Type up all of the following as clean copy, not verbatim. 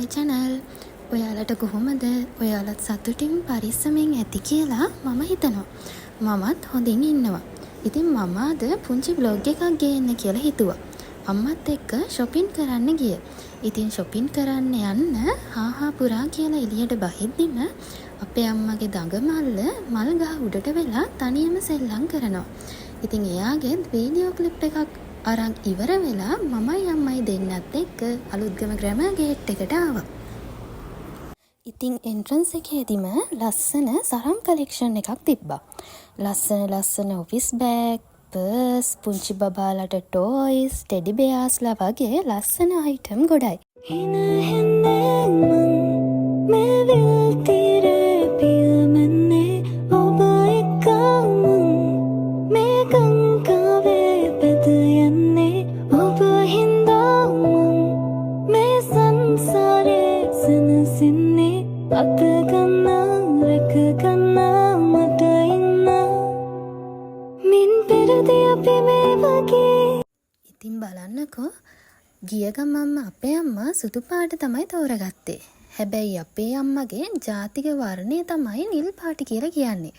my channel. ඔයාලට කොහොමද? ඔයාලත් සතුටින් පරිස්සමෙන් ඇති කියලා මම හිතනවා. මමත් හොඳින් ඉන්නවා. ඉතින් මම අද පුංචි vlog එකක් ගේන්න කියලා හිතුවා. අම්මත් එක්ක shopping කරන්න ගියා. ඉතින් shopping කරන්න යන්න හාහා පුරා කියලා එළියට බහිද්දිම අපේ අම්මගේ දඟ මල් ගහ උඩට වෙලා තනියම සෙල්ලම් කරනවා. ඉතින් එයාගේ වීඩියෝ ක්ලිප් එකක් අරන් ඉවර වෙලා මමයි අම්මයි දෙන්නත් එක්ක අලුත්ගම ග්‍රැමර් ගේට් එකට ආවා. ඉතින් එන්ට්‍රන්ස් එකේදීම ලස්සන සරම් කලෙක්ෂන් එකක් තිබ්බා. ලස්සන ඔෆිස් බෑග්, පර්ස්, පුංචි බබාලට ටොයිස්, ටෙඩි බෙයාස්ලා වගේ ලස්සන අයිටම් ගොඩයි. ඉතින් බලන්නකෝ ගිය ගමම්ම අපේ අම්මා සුදු පාට තමයි තෝරගත්තේ. හැබැයි අපේ අම්මගේ ජාතික වර්ණය තමයි නිල් පාට කියලා කියන්නේ.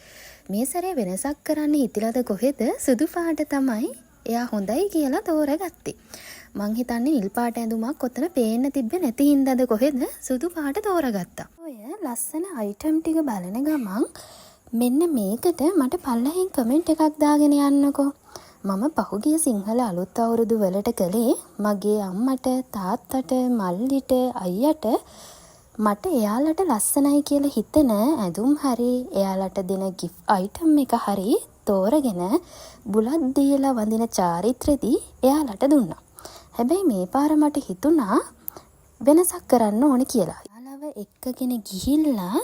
මේ සැරේ වෙනසක් කරන්න හිතිලාද කොහෙද සුදු පාට තමයි එයා හොඳයි කියලා තෝරගත්තේ. මං හිතන්නේ නිල් පාට ඇඳුමක් ඔතන පේන්න තිබ්බේ නැති හින්දාද කොහෙද සුදු පාට තෝරගත්තා. ඔය ලස්සන අයිටම් ටික බලන ගමන් මෙන්න මේකට මට පල්ලෙහින් කමෙන්ට් එකක් දාගෙන යන්නකෝ. මම පහුගිය සිංහල අලුත් අවුරුදු වලට කළේ මගේ අම්මට, තාත්තට, මල්ලිට, අයියට මට එයාලට ලස්සනයි කියලා හිතන ඇඳුම් හරි එයාලට දෙන gift item එක හරි තෝරගෙන බුලත් දීලා වඳින චාරිත්‍රෙදී එයාලට දුන්නා. හැබැයි මේ පාර මට හිතුණා වෙනසක් කරන්න ඕනේ කියලා. එයාලව එක්කගෙන ගිහිල්ලා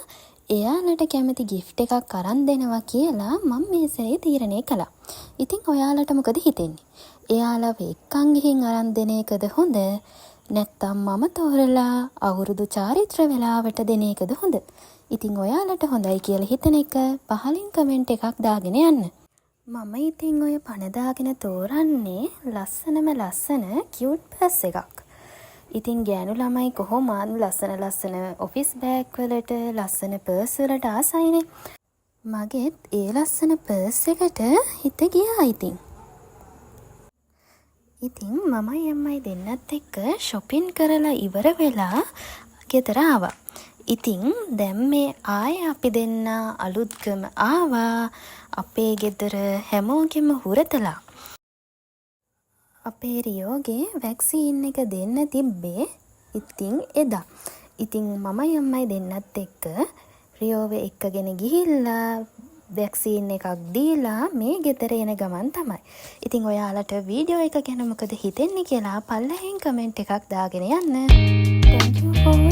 එයාලට කැමති gift එකක් අරන් දෙනවා කියලා මම මේ සැරේ තීරණය කළා. ඉතින් ඔයාලට මොකද හිතෙන්නේ? එයාලව එක්කන් ගිහින් අරන් දෙන එකද හොඳ? නැත්නම් මම තෝරලා අවුරුදු චාරිත්‍ර වෙලාවට දෙන එකද හොඳ? ඉතින් ඔයාලට හොඳයි කියලා හිතන එක පහලින් කමෙන්ට් එකක් දාගෙන යන්න. මම ඉතින් ඔය පණ දාගෙන තෝරන්නේ ලස්සන කියුට් පර්ස් එකක්. ඉතින් ගෑනු ළමයි කොහොමද ලස්සන ඔෆිස් බෑග් වලට ලස්සන පර්ස් වලට ආසයිනේ. මගෙත් ඒ ලස්සන පර්ස් එකට හිත ගියා ඉතින්. ඉතින් මමයි අම්මයි දෙන්නත් එක්ක shopping කරලා ඉවර වෙලා ගෙදර ආවා. ඉතින් දැන් මේ ආයේ අපි දෙන්න අලුත්ගම ආවා. අපේ ගෙදර හැමෝගෙම හුරතලා. අපේ රියෝගේ වැක්සීන් එක දෙන්න තිබ්බේ ඉතින් එදා. ඉතින් මමයි අම්මයි දෙන්නත් එක්ක රියෝව එක්කගෙන ගිහිල්ලා වැක්සීන් එකක් දීලා මේ ගෙදර එන ගමන් තමයි. ඉතින් ඔයාලට වීඩියෝ එක ගැන මොකද හිතෙන්නේ කියලා පල්ලෙහින් කමෙන්ට් එකක් දාගෙන යන්න. Thank you for